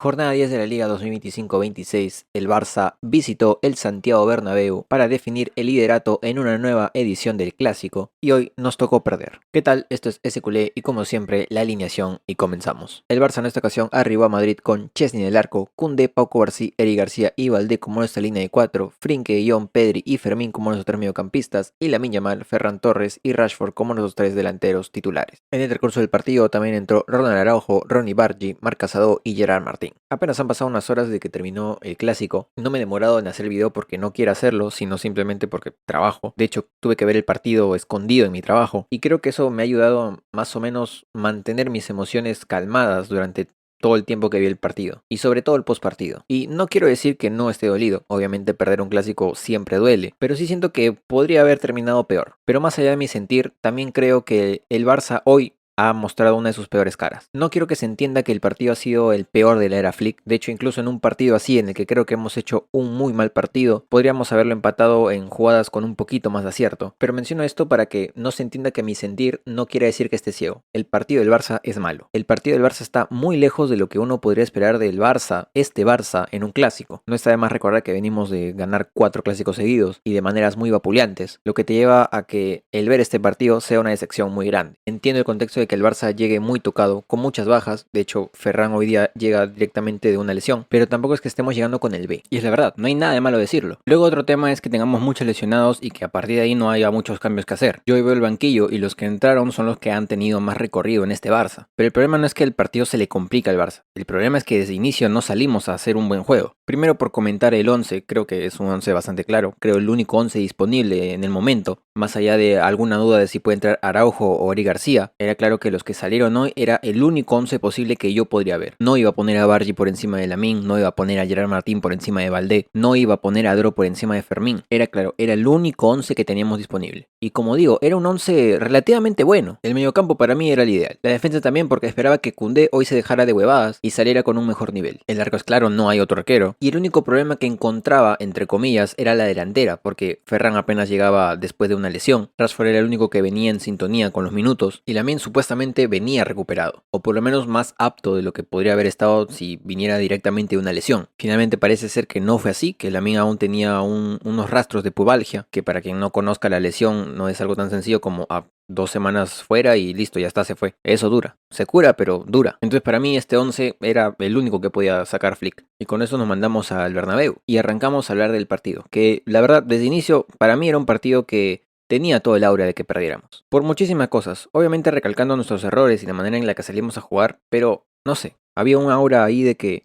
Jornada 10 de la Liga 2025-26, el Barça visitó el Santiago Bernabéu para definir el liderato en una nueva edición del Clásico y hoy nos tocó perder. ¿Qué tal? Esto es SQL y como siempre la alineación y comenzamos. El Barça en esta ocasión arribó a Madrid con Chesney en el arco, Koundé, Pau Cubarsí, Eric García y Valdé como nuestra línea de 4, Frenkie de Jong, Pedri y Fermín como nuestros 3 mediocampistas y Lamine Yamal, Ferran Torres y Rashford como nuestros 3 delanteros titulares. En el transcurso del partido también entró Ronald Araujo, Ronny Bargi, Marc Casado y Gerard Martín. Apenas han pasado unas horas de que terminó el clásico. No me he demorado en hacer el video porque no quiero hacerlo, sino simplemente porque trabajo. De hecho, tuve que ver el partido escondido en mi trabajo. Y creo que eso me ha ayudado a más o menos mantener mis emociones calmadas durante todo el tiempo que vi el partido. Y sobre todo el postpartido. Y no quiero decir que no esté dolido. Obviamente perder un clásico siempre duele. Pero sí siento que podría haber terminado peor. Pero más allá de mi sentir, también creo que el Barça hoy ha mostrado una de sus peores caras. No quiero que se entienda que el partido ha sido el peor de la era Flick. De hecho, incluso en un partido así, en el que creo que hemos hecho un muy mal partido, podríamos haberlo empatado en jugadas con un poquito más de acierto. Pero menciono esto para que no se entienda que mi sentir no quiere decir que esté ciego. El partido del Barça es malo. El partido del Barça está muy lejos de lo que uno podría esperar del Barça, este Barça, en un clásico. No está de más recordar que venimos de ganar 4 clásicos seguidos y de maneras muy vapuleantes, lo que te lleva a que el ver este partido sea una decepción muy grande. Entiendo el contexto de que el Barça llegue muy tocado, con muchas bajas. De hecho, Ferran hoy día llega directamente de una lesión, pero tampoco es que estemos llegando con el B. Y es la verdad, no hay nada de malo decirlo. Luego otro tema es que tengamos muchos lesionados y que a partir de ahí no haya muchos cambios que hacer. Yo hoy veo el banquillo y los que entraron son los que han tenido más recorrido en este Barça. Pero el problema no es que el partido se le complica al Barça. El problema es que desde inicio no salimos a hacer un buen juego. Primero por comentar el 11, creo que es un 11 bastante claro. Creo el único 11 disponible en el momento. Más allá de alguna duda de si puede entrar Araujo o Eric García, era claro que los que salieron hoy era el único 11 posible que yo podría ver. No iba a poner a Bargi por encima de Lamine, no iba a poner a Gerard Martín por encima de Valdé, no iba a poner a Dro por encima de Fermín. Era claro, era el único 11 que teníamos disponible. Y como digo, era un 11 relativamente bueno. El mediocampo para mí era el ideal. La defensa también porque esperaba que Koundé hoy se dejara de huevadas y saliera con un mejor nivel. El arco es claro, no hay otro arquero. Y el único problema que encontraba, entre comillas, era la delantera, porque Ferran apenas llegaba después de una lesión. Rashford era el único que venía en sintonía con los minutos y Lamine supuestamente venía recuperado, o por lo menos más apto de lo que podría haber estado si viniera directamente de una lesión. Finalmente parece ser que no fue así, que Lamine aún tenía unos rastros de pubalgia, que para quien no conozca la lesión no es algo tan sencillo como 2 semanas fuera y listo, ya está, se fue. Eso dura. Se cura, pero dura. Entonces para mí este 11 era el único que podía sacar Flick. Y con eso nos mandamos al Bernabéu y arrancamos a hablar del partido, que la verdad desde inicio para mí era un partido que tenía todo el aura de que perdiéramos. Por muchísimas cosas, obviamente recalcando nuestros errores y la manera en la que salimos a jugar, pero no sé, había un aura ahí de que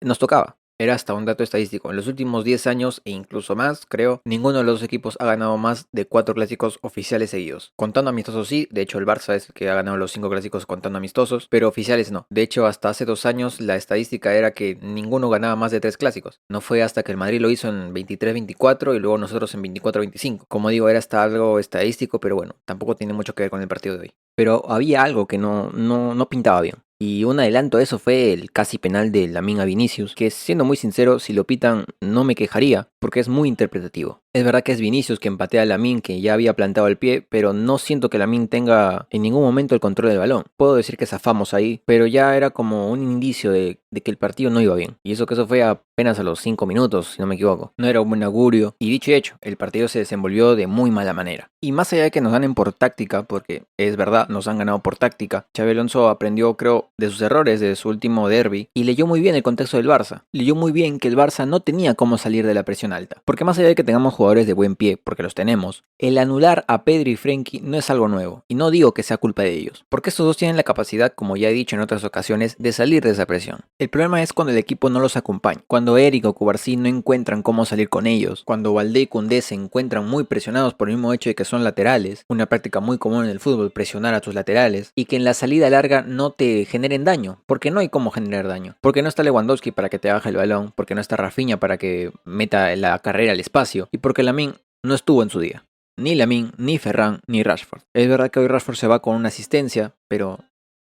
nos tocaba. Era hasta un dato estadístico. En los últimos 10 años e incluso más, creo, ninguno de los dos equipos ha ganado más de 4 clásicos oficiales seguidos. Contando amistosos sí, de hecho el Barça es el que ha ganado los 5 clásicos contando amistosos, pero oficiales no. De hecho, hasta hace 2 años la estadística era que ninguno ganaba más de 3 clásicos. No fue hasta que el Madrid lo hizo en 23-24 y luego nosotros en 24-25. Como digo, era hasta algo estadístico, pero bueno, tampoco tiene mucho que ver con el partido de hoy. Pero había algo que no pintaba bien. Y un adelanto a eso fue el casi penal de Lamine a Vinicius, que siendo muy sincero, si lo pitan no me quejaría, porque es muy interpretativo. Es verdad que es Vinicius que empatea a Lamine, que ya había plantado el pie, pero no siento que Lamine tenga en ningún momento el control del balón. Puedo decir que zafamos ahí, pero ya era como un indicio de que el partido no iba bien. Y eso que eso fue apenas a los 5 minutos, si no me equivoco. No era un buen augurio. Y dicho y hecho, el partido se desenvolvió de muy mala manera. Y más allá de que nos ganen por táctica, porque es verdad, nos han ganado por táctica, Xabi Alonso aprendió, creo, de sus errores de su último derbi y leyó muy bien el contexto del Barça. Leyó muy bien que el Barça no tenía cómo salir de la presión alta. Porque más allá de que tengamos jugadores de buen pie, porque los tenemos, el anular a Pedri y Frenkie no es algo nuevo. Y no digo que sea culpa de ellos, porque estos dos tienen la capacidad, como ya he dicho en otras ocasiones, de salir de esa presión. El problema es cuando el equipo no los acompaña, cuando Eric o Cubarsí no encuentran cómo salir con ellos, cuando Valdé y Koundé se encuentran muy presionados por el mismo hecho de que son laterales, una práctica muy común en el fútbol, presionar a tus laterales, y que en la salida larga no te generen daño, porque no hay cómo generar daño, porque no está Lewandowski para que te baje el balón, porque no está Rafinha para que meta la carrera al espacio, y porque Lamine no estuvo en su día. Ni Lamine, ni Ferran, ni Rashford. Es verdad que hoy Rashford se va con una asistencia, pero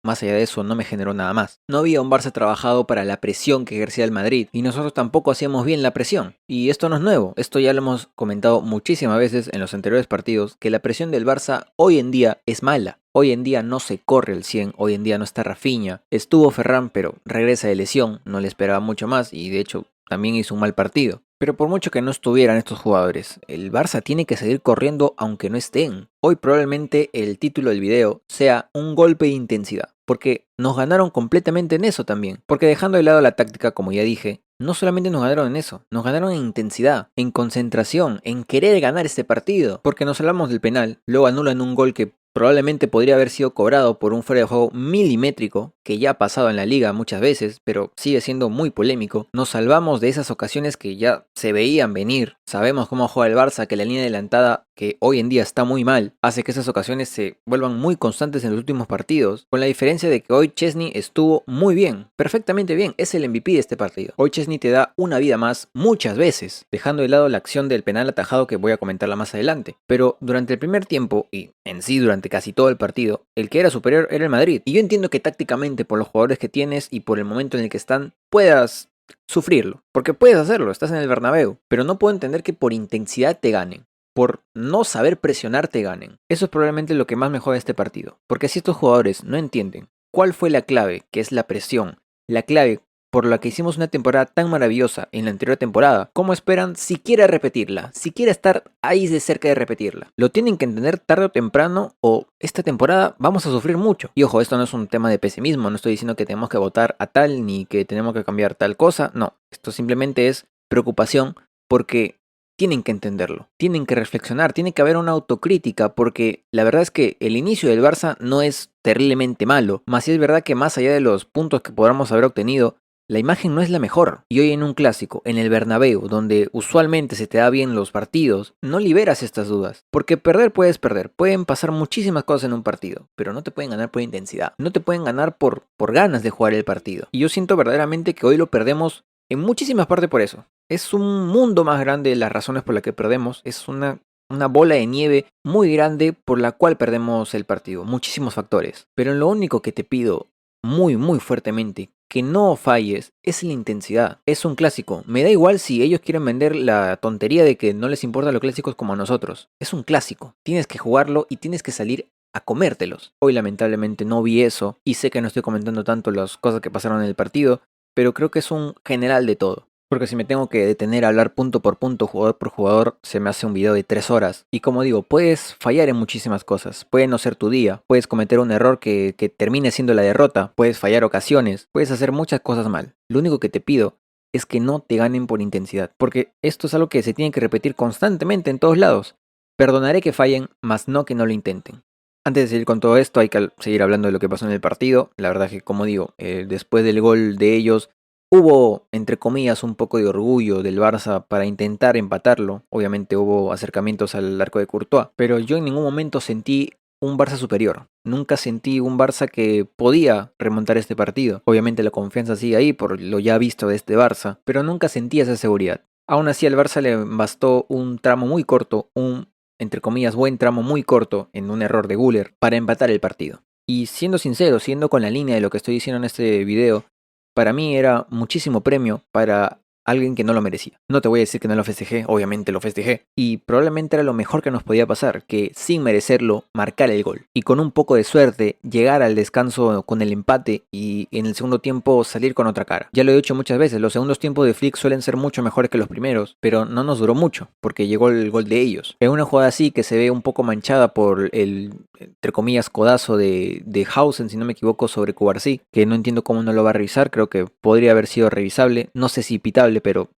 más allá de eso no me generó nada más. No había un Barça trabajado para la presión que ejercía el Madrid y nosotros tampoco hacíamos bien la presión. Y esto no es nuevo, esto ya lo hemos comentado muchísimas veces en los anteriores partidos, que la presión del Barça hoy en día es mala. Hoy en día no se corre el 100, hoy en día no está Rafinha. Estuvo Ferran, pero regresa de lesión, no le esperaba mucho más y de hecho también hizo un mal partido. Pero por mucho que no estuvieran estos jugadores, el Barça tiene que seguir corriendo aunque no estén. Hoy probablemente el título del video sea un golpe de intensidad, porque nos ganaron completamente en eso también. Porque dejando de lado la táctica, como ya dije, no solamente nos ganaron en eso, nos ganaron en intensidad, en concentración, en querer ganar este partido. Porque nos hablamos del penal, luego anulan un gol que probablemente podría haber sido cobrado por un fuera de juego milimétrico, que ya ha pasado en la liga muchas veces, pero sigue siendo muy polémico. Nos salvamos de esas ocasiones que ya se veían venir. Sabemos cómo juega el Barça, que la línea adelantada, que hoy en día está muy mal, hace que esas ocasiones se vuelvan muy constantes en los últimos partidos, con la diferencia de que hoy Chesney estuvo muy bien, perfectamente bien, es el MVP de este partido. Hoy Chesney te da una vida más muchas veces, dejando de lado la acción del penal atajado que voy a comentarla más adelante. Pero durante el primer tiempo, y en sí durante casi todo el partido, el que era superior era el Madrid. Y yo entiendo que tácticamente, por los jugadores que tienes y por el momento en el que están, puedas sufrirlo, porque puedes hacerlo, estás en el Bernabéu, pero no puedo entender que por intensidad te ganen, por no saber presionar te ganen. Eso es probablemente lo que más me jode este partido, porque si estos jugadores no entienden cuál fue la clave, que es la presión, la clave por la que hicimos una temporada tan maravillosa en la anterior temporada, ¿cómo esperan siquiera repetirla? Siquiera estar ahí de cerca de repetirla. Lo tienen que entender tarde o temprano o esta temporada vamos a sufrir mucho. Y ojo, esto no es un tema de pesimismo, no estoy diciendo que tenemos que votar a tal ni que tenemos que cambiar tal cosa, no. Esto simplemente es preocupación porque tienen que entenderlo, tienen que reflexionar, tiene que haber una autocrítica porque la verdad es que el inicio del Barça no es terriblemente malo, más si es verdad que más allá de los puntos que podamos haber obtenido, la imagen no es la mejor. Y hoy en un clásico, en el Bernabéu, donde usualmente se te da bien los partidos, no liberas estas dudas. Porque perder puedes perder. Pueden pasar muchísimas cosas en un partido, pero no te pueden ganar por intensidad. No te pueden ganar por ganas de jugar el partido. Y yo siento verdaderamente que hoy lo perdemos en muchísimas partes por eso. Es un mundo más grande las razones por las que perdemos. Es una bola de nieve muy grande por la cual perdemos el partido. Muchísimos factores. Pero lo único que te pido muy fuertemente que no falles es la intensidad. Es un clásico. Me da igual si ellos quieren vender la tontería de que no les importan los clásicos como a nosotros. Es un clásico. Tienes que jugarlo y tienes que salir a comértelos. Hoy lamentablemente no vi eso y sé que no estoy comentando tanto las cosas que pasaron en el partido, pero creo que es un general de todo. Porque si me tengo que detener a hablar punto por punto, jugador por jugador, se me hace un video de 3 horas. Y como digo, puedes fallar en muchísimas cosas. Puede no ser tu día. Puedes cometer un error que termine siendo la derrota. Puedes fallar ocasiones. Puedes hacer muchas cosas mal. Lo único que te pido es que no te ganen por intensidad. Porque esto es algo que se tiene que repetir constantemente en todos lados. Perdonaré que fallen, mas no que no lo intenten. Antes de seguir con todo esto, hay que seguir hablando de lo que pasó en el partido. La verdad es que, como digo, después del gol de ellos, hubo, entre comillas, un poco de orgullo del Barça para intentar empatarlo. Obviamente hubo acercamientos al arco de Courtois, pero yo en ningún momento sentí un Barça superior. Nunca sentí un Barça que podía remontar este partido. Obviamente la confianza sigue ahí por lo ya visto de este Barça, pero nunca sentí esa seguridad. Aún así al Barça le bastó un tramo muy corto, un, entre comillas, buen tramo muy corto en un error de Güler para empatar el partido. Y siendo sincero, siendo con la línea de lo que estoy diciendo en este video, para mí era muchísimo premio para alguien que no lo merecía. No te voy a decir que no lo festejé, obviamente lo festejé. Y probablemente era lo mejor que nos podía pasar, que sin merecerlo, marcar el gol. Y con un poco de suerte, llegar al descanso con el empate y en el segundo tiempo salir con otra cara. Ya lo he dicho muchas veces, los segundos tiempos de Flick suelen ser mucho mejores que los primeros, pero no nos duró mucho, porque llegó el gol de ellos. En una jugada así que se ve un poco manchada por el, entre comillas, codazo de Hausen, si no me equivoco, sobre Cubarsí, que no entiendo cómo no lo va a revisar, creo que podría haber sido revisable, no sé si pitable, pero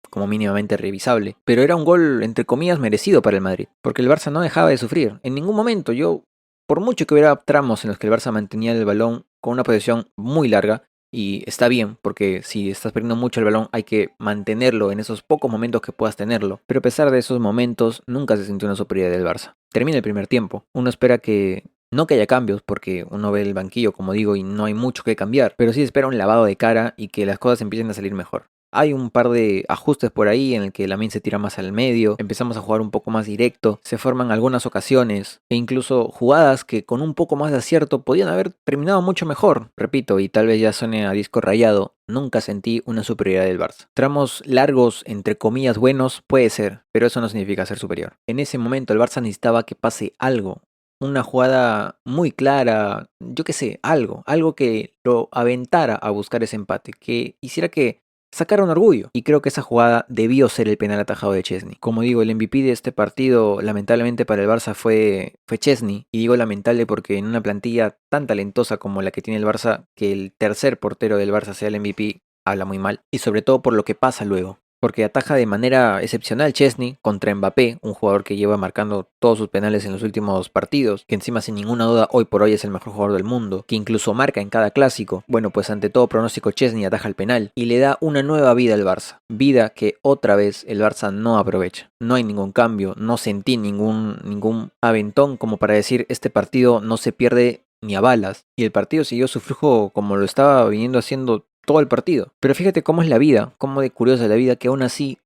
como mínimamente revisable. Pero era un gol, entre comillas, merecido para el Madrid, porque el Barça no dejaba de sufrir. En ningún momento por mucho que hubiera tramos en los que el Barça mantenía el balón con una posesión muy larga, y está bien, porque si estás perdiendo mucho el balón hay que mantenerlo en esos pocos momentos que puedas tenerlo. Pero a pesar de esos momentos, nunca se sintió una superioridad del Barça. Termina el primer tiempo. Uno espera que no que haya cambios, porque uno ve el banquillo, como digo, y no hay mucho que cambiar. Pero sí espera un lavado de cara y que las cosas empiecen a salir mejor. Hay un par de ajustes por ahí en el que Lamine se tira más al medio, empezamos a jugar un poco más directo, se forman algunas ocasiones e incluso jugadas que con un poco más de acierto podían haber terminado mucho mejor. Repito, y tal vez ya suene a disco rayado, nunca sentí una superioridad del Barça. Tramos largos, entre comillas buenos, puede ser, pero eso no significa ser superior. En ese momento el Barça necesitaba que pase algo. una jugada muy clara, yo qué sé, algo que lo aventara a buscar ese empate, que hiciera que sacara un orgullo. Y creo que esa jugada debió ser el penal atajado de Chesney. Como digo, el MVP de este partido, lamentablemente para el Barça, fue Chesney. Y digo lamentable porque en una plantilla tan talentosa como la que tiene el Barça, que el tercer portero del Barça sea el MVP, habla muy mal. Y sobre todo por lo que pasa luego. Porque ataja de manera excepcional Chesney contra Mbappé, un jugador que lleva marcando todos sus penales en los últimos partidos, que encima sin ninguna duda hoy por hoy es el mejor jugador del mundo, que incluso marca en cada clásico. Bueno, pues ante todo pronóstico Chesney ataja el penal y le da una nueva vida al Barça, vida que otra vez el Barça no aprovecha. No hay ningún cambio, no sentí ningún aventón como para decir este partido no se pierde ni a balas, y el partido siguió su flujo como lo estaba viniendo haciendo todo el partido. Pero fíjate cómo es la vida, cómo de curiosa es la vida, que aún así,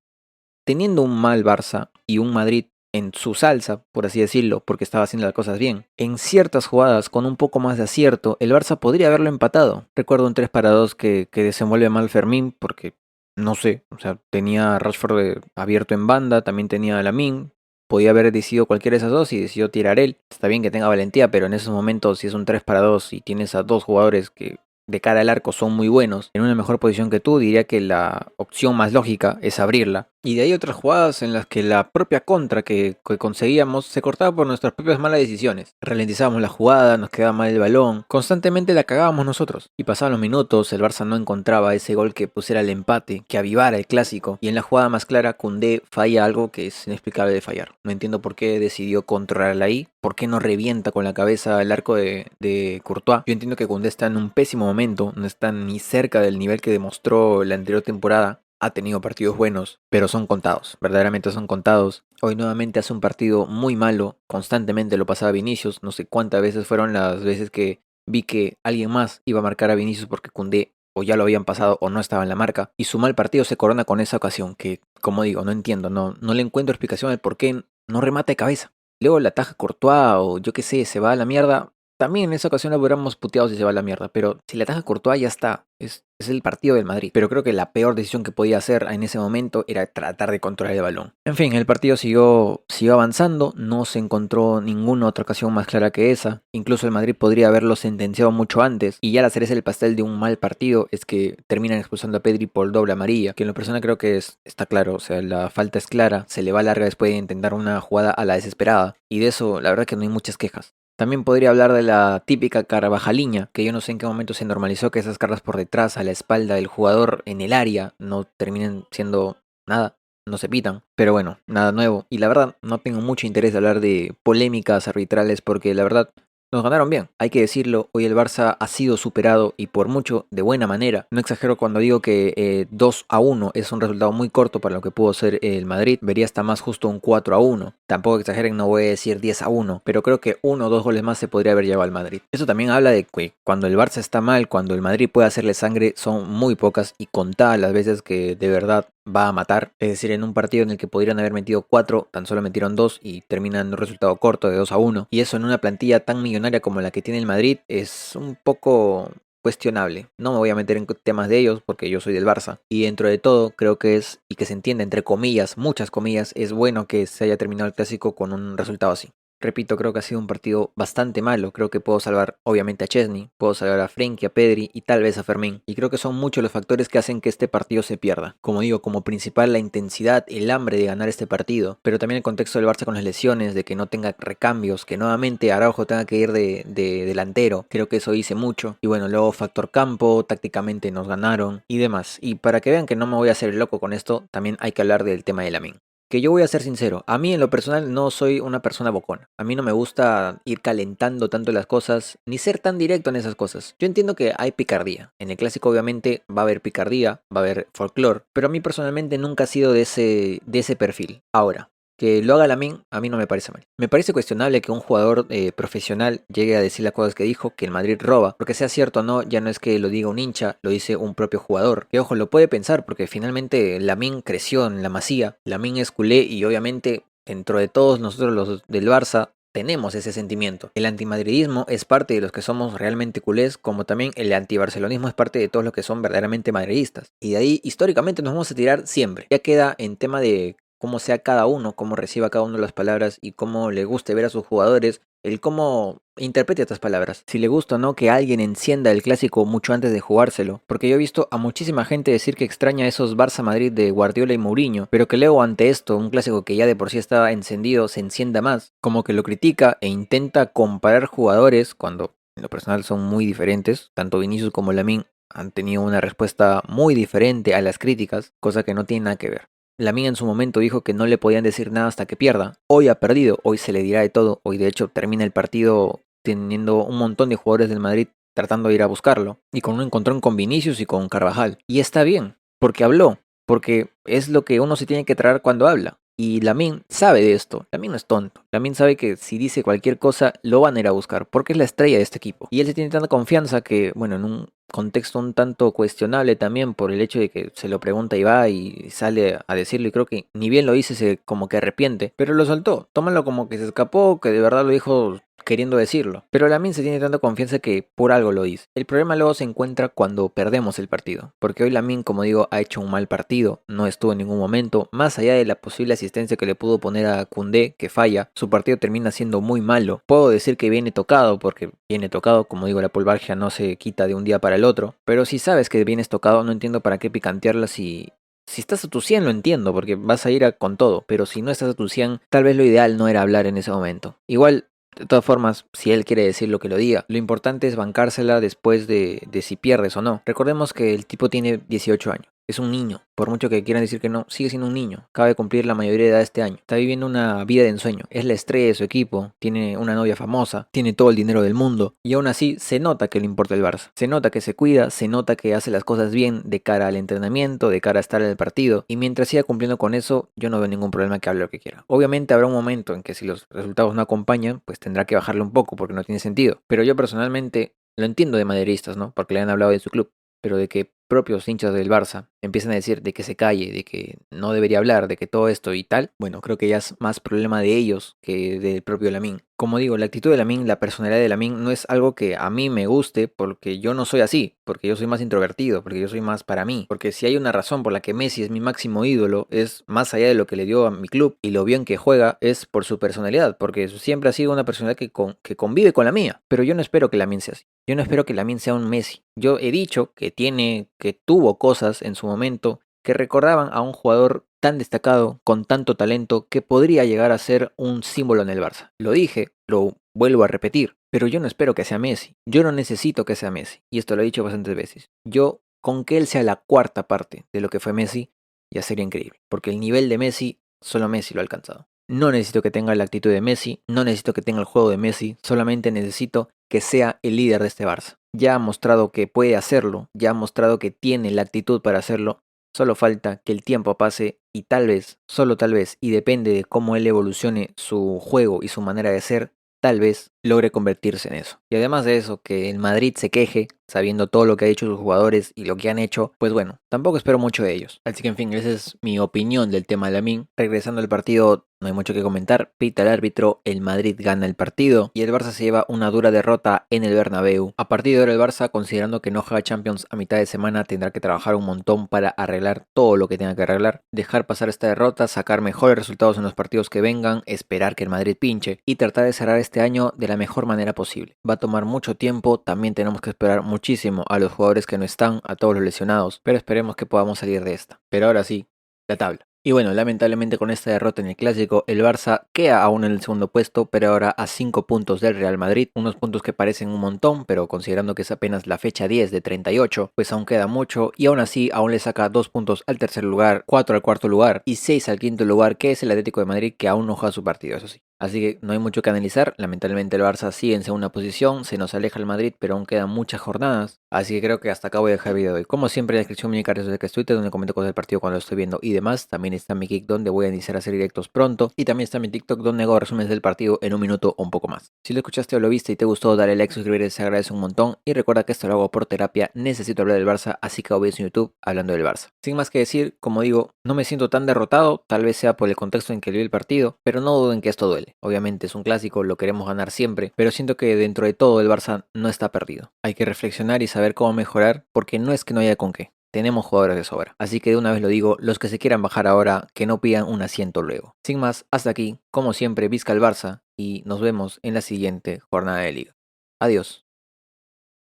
teniendo un mal Barça y un Madrid en su salsa, por así decirlo, porque estaba haciendo las cosas bien, en ciertas jugadas con un poco más de acierto, el Barça podría haberlo empatado. Recuerdo un 3-2 que desenvuelve mal Fermín, porque no sé, o sea, tenía a Rashford abierto en banda, también tenía a Lamine. Podía haber decidido cualquiera de esas dos y decidió tirar él. Está bien que tenga valentía, pero en esos momentos, si es un 3-2 y tienes a dos jugadores que de cara al arco son muy buenos, en una mejor posición que tú, diría que la opción más lógica es abrirla. Y de ahí otras jugadas en las que la propia contra que conseguíamos se cortaba por nuestras propias malas decisiones. Ralentizábamos la jugada, nos quedaba mal el balón, constantemente la cagábamos nosotros. Y pasaban los minutos, el Barça no encontraba ese gol que pusiera el empate, que avivara el clásico. Y en la jugada más clara, Koundé falla algo que es inexplicable de fallar. No entiendo por qué decidió controlarla ahí, por qué no revienta con la cabeza el arco de Courtois. Yo entiendo que Koundé está en un pésimo momento, no está ni cerca del nivel que demostró la anterior temporada. Ha tenido partidos buenos, pero son contados, verdaderamente son contados. Hoy nuevamente hace un partido muy malo, constantemente lo pasaba Vinicius, no sé cuántas veces fueron las veces que vi que alguien más iba a marcar a Vinicius porque Koundé o ya lo habían pasado o no estaba en la marca, y su mal partido se corona con esa ocasión, que como digo, no entiendo, no le encuentro explicación al por qué no remata de cabeza. Luego la taja Courtois o yo qué sé, se va a la mierda. También en esa ocasión lo hubiéramos puteado si se va a la mierda, pero si la taja Courtois ya está, es el partido del Madrid. Pero creo que la peor decisión que podía hacer en ese momento era tratar de controlar el balón. En fin, el partido siguió avanzando, no se encontró ninguna otra ocasión más clara que esa. Incluso el Madrid podría haberlo sentenciado mucho antes, y ya la cereza del pastel de un mal partido es que terminan expulsando a Pedri por doble amarilla, que en lo personal creo que está claro, o sea, la falta es clara, se le va larga después de intentar una jugada a la desesperada, y de eso la verdad que no hay muchas quejas. También podría hablar de la típica carvajaliña, que yo no sé en qué momento se normalizó que esas cargas por detrás, a la espalda del jugador, en el área, no terminen siendo nada, no se pitan. Pero bueno, nada nuevo. Y la verdad, no tengo mucho interés de hablar de polémicas arbitrales porque la verdad, nos ganaron bien, hay que decirlo, hoy el Barça ha sido superado y por mucho de buena manera. No exagero cuando digo que 2-1 es un resultado muy corto para lo que pudo ser el Madrid, vería hasta más justo un 4-1. Tampoco exageren, no voy a decir 10-1, pero creo que uno o dos goles más se podría haber llevado al Madrid. Eso también habla de que cuando el Barça está mal, cuando el Madrid puede hacerle sangre, son muy pocas y contadas las veces que de verdad va a matar. Es decir, en un partido en el que podrían haber metido 4, tan solo metieron 2 y terminan un resultado corto de 2-1. Y eso en una plantilla tan millonaria como la que tiene el Madrid es un poco cuestionable. No me voy a meter en temas de ellos porque yo soy del Barça. Y dentro de todo creo que es, y que se entiende entre comillas, muchas comillas, es bueno que se haya terminado el clásico con un resultado así. Repito, creo que ha sido un partido bastante malo. Creo que puedo salvar obviamente a Chesney, puedo salvar a Frenkie, a Pedri y tal vez a Fermín. Y creo que son muchos los factores que hacen que este partido se pierda. Como digo, como principal la intensidad, el hambre de ganar este partido. Pero también el contexto del Barça con las lesiones, de que no tenga recambios, que nuevamente Araujo tenga que ir de delantero. Creo que eso dice mucho. Y bueno, luego factor campo, tácticamente nos ganaron y demás. Y para que vean que no me voy a hacer loco con esto, también hay que hablar del tema de Lamine. Que yo voy a ser sincero, a mí en lo personal no soy una persona bocona. A mí no me gusta ir calentando tanto las cosas, ni ser tan directo en esas cosas. Yo entiendo que hay picardía. En el clásico obviamente va a haber picardía, va a haber folclore, pero a mí personalmente nunca ha sido de ese perfil. Ahora, que lo haga Lamine, a mí no me parece mal. Me parece cuestionable que un jugador profesional llegue a decir las cosas que dijo, que el Madrid roba. Porque sea cierto o no, ya no es que lo diga un hincha, lo dice un propio jugador. Que ojo, lo puede pensar porque finalmente Lamine creció en la Masía. Lamine es culé y obviamente dentro de todos nosotros los del Barça tenemos ese sentimiento. El antimadridismo es parte de los que somos realmente culés, como también el antibarcelonismo es parte de todos los que son verdaderamente madridistas. Y de ahí históricamente nos vamos a tirar siempre. Ya queda en tema de cómo sea cada uno, cómo reciba cada uno las palabras y cómo le guste ver a sus jugadores el cómo interprete estas palabras. Si le gusta o no que alguien encienda el clásico mucho antes de jugárselo. Porque yo he visto a muchísima gente decir que extraña esos Barça Madrid de Guardiola y Mourinho, pero que luego ante esto, un clásico que ya de por sí estaba encendido, se encienda más. Como que lo critica e intenta comparar jugadores cuando en lo personal son muy diferentes. Tanto Vinicius como Lamine han tenido una respuesta muy diferente a las críticas, cosa que no tiene nada que ver. Lamine en su momento dijo que no le podían decir nada hasta que pierda. Hoy ha perdido, hoy se le dirá de todo. Hoy de hecho termina el partido teniendo un montón de jugadores del Madrid tratando de ir a buscarlo. Y con un encontrón con Vinicius y con Carvajal. Y está bien, porque habló. Porque es lo que uno se tiene que traer cuando habla. Y Lamine sabe de esto. Lamine no es tonto. Lamine sabe que si dice cualquier cosa lo van a ir a buscar. Porque es la estrella de este equipo. Y él se tiene tanta confianza que, bueno, en un contexto un tanto cuestionable también por el hecho de que se lo pregunta y va y sale a decirlo y creo que ni bien lo dice se como que arrepiente, pero lo soltó, tómalo como que se escapó, que de verdad lo dijo queriendo decirlo, pero Lamine se tiene tanta confianza que por algo lo dice. El problema luego se encuentra cuando perdemos el partido, porque hoy Lamine, como digo, ha hecho un mal partido, no estuvo en ningún momento, más allá de la posible asistencia que le pudo poner a Koundé, que falla, su partido termina siendo muy malo. Puedo decir que viene tocado, porque viene tocado, como digo, la polvargia no se quita de un día para el otro, pero si sabes que vienes tocado, no entiendo para qué picantearla si estás a tu 100 lo entiendo, porque vas a ir con todo, pero si no estás a tu 100, tal vez lo ideal no era hablar en ese momento. Igual, de todas formas, si él quiere decir lo que lo diga, lo importante es bancársela después de si pierdes o no. Recordemos que el tipo tiene 18 años. Es un niño, por mucho que quieran decir que no, sigue siendo un niño, acaba de cumplir la mayoría de edad este año, está viviendo una vida de ensueño, es la estrella de su equipo, tiene una novia famosa, tiene todo el dinero del mundo, y aún así se nota que le importa el Barça, se nota que se cuida, se nota que hace las cosas bien de cara al entrenamiento, de cara a estar en el partido, y mientras siga cumpliendo con eso, yo no veo ningún problema que hable lo que quiera. Obviamente habrá un momento en que si los resultados no acompañan, pues tendrá que bajarle un poco porque no tiene sentido, pero yo personalmente lo entiendo de madridistas, ¿no? Porque le han hablado de su club, pero de que propios hinchas del Barça empiezan a decir de que se calle, de que no debería hablar, de que todo esto y tal, bueno, creo que ya es más problema de ellos que del propio Lamine. Como digo, la actitud de Lamine, la personalidad de Lamine no es algo que a mí me guste porque yo no soy así, porque yo soy más introvertido, porque yo soy más para mí, porque si hay una razón por la que Messi es mi máximo ídolo, es más allá de lo que le dio a mi club y lo bien que juega, es por su personalidad, porque siempre ha sido una personalidad que convive con la mía, pero yo no espero que Lamine sea así. Yo no espero que Lamine sea un Messi. Yo he dicho que tuvo cosas en su momento que recordaban a un jugador tan destacado, con tanto talento, que podría llegar a ser un símbolo en el Barça. Lo dije, lo vuelvo a repetir, pero yo no espero que sea Messi. Yo no necesito que sea Messi, y esto lo he dicho bastantes veces. Yo, con que él sea la cuarta parte de lo que fue Messi, ya sería increíble, porque el nivel de Messi, solo Messi lo ha alcanzado. No necesito que tenga la actitud de Messi, no necesito que tenga el juego de Messi, solamente necesito que sea el líder de este Barça. Ya ha mostrado que puede hacerlo, ya ha mostrado que tiene la actitud para hacerlo, solo falta que el tiempo pase y tal vez, solo tal vez, y depende de cómo él evolucione su juego y su manera de ser, tal vez logre convertirse en eso. Y además de eso, que el Madrid se queje, sabiendo todo lo que ha hecho sus jugadores y lo que han hecho, pues bueno, tampoco espero mucho de ellos. Así que en fin, esa es mi opinión del tema de Lamine. Regresando al partido, no hay mucho que comentar. Pita el árbitro, el Madrid gana el partido y el Barça se lleva una dura derrota en el Bernabéu. A partir de ahora el Barça, considerando que no juega Champions a mitad de semana, tendrá que trabajar un montón para arreglar todo lo que tenga que arreglar, dejar pasar esta derrota, sacar mejores resultados en los partidos que vengan, esperar que el Madrid pinche y tratar de cerrar este año de la mejor manera posible. Va a tomar mucho tiempo, también tenemos que esperar muchísimo a los jugadores que no están, a todos los lesionados, pero esperemos que podamos salir de esta. Pero ahora sí, la tabla. Y bueno, lamentablemente con esta derrota en el Clásico, el Barça queda aún en el segundo puesto, pero ahora a 5 puntos del Real Madrid, unos puntos que parecen un montón, pero considerando que es apenas la fecha 10 de 38, pues aún queda mucho, y aún así aún le saca 2 puntos al tercer lugar, 4 al cuarto lugar y 6 al quinto lugar, que es el Atlético de Madrid, que aún no juega su partido, eso sí. Así que no hay mucho que analizar, lamentablemente el Barça sigue en segunda posición, se nos aleja el Madrid, pero aún quedan muchas jornadas, así que creo que hasta acá voy a dejar el video de hoy. Como siempre en la descripción me redes sociales, Twitter, donde comento cosas del partido cuando lo estoy viendo y demás, también está mi Kick donde voy a iniciar a hacer directos pronto, y también está mi TikTok donde hago resúmenes del partido en un minuto o un poco más. Si lo escuchaste o lo viste y te gustó, dale like, suscribirte, se agradece un montón, y recuerda que esto lo hago por terapia, necesito hablar del Barça, así que hago videos en YouTube hablando del Barça. Sin más que decir, como digo, no me siento tan derrotado, tal vez sea por el contexto en que vi el partido, pero no duden que esto duele. Obviamente es un clásico, lo queremos ganar siempre, pero siento que dentro de todo el Barça no está perdido. Hay que reflexionar y saber cómo mejorar, porque no es que no haya con qué. tenemos jugadores de sobra. Así que de una vez lo digo, los que se quieran bajar ahora, que no pidan un asiento luego. Sin más, hasta aquí, como siempre, Vizca el Barça y nos vemos en la siguiente jornada de liga. Adiós.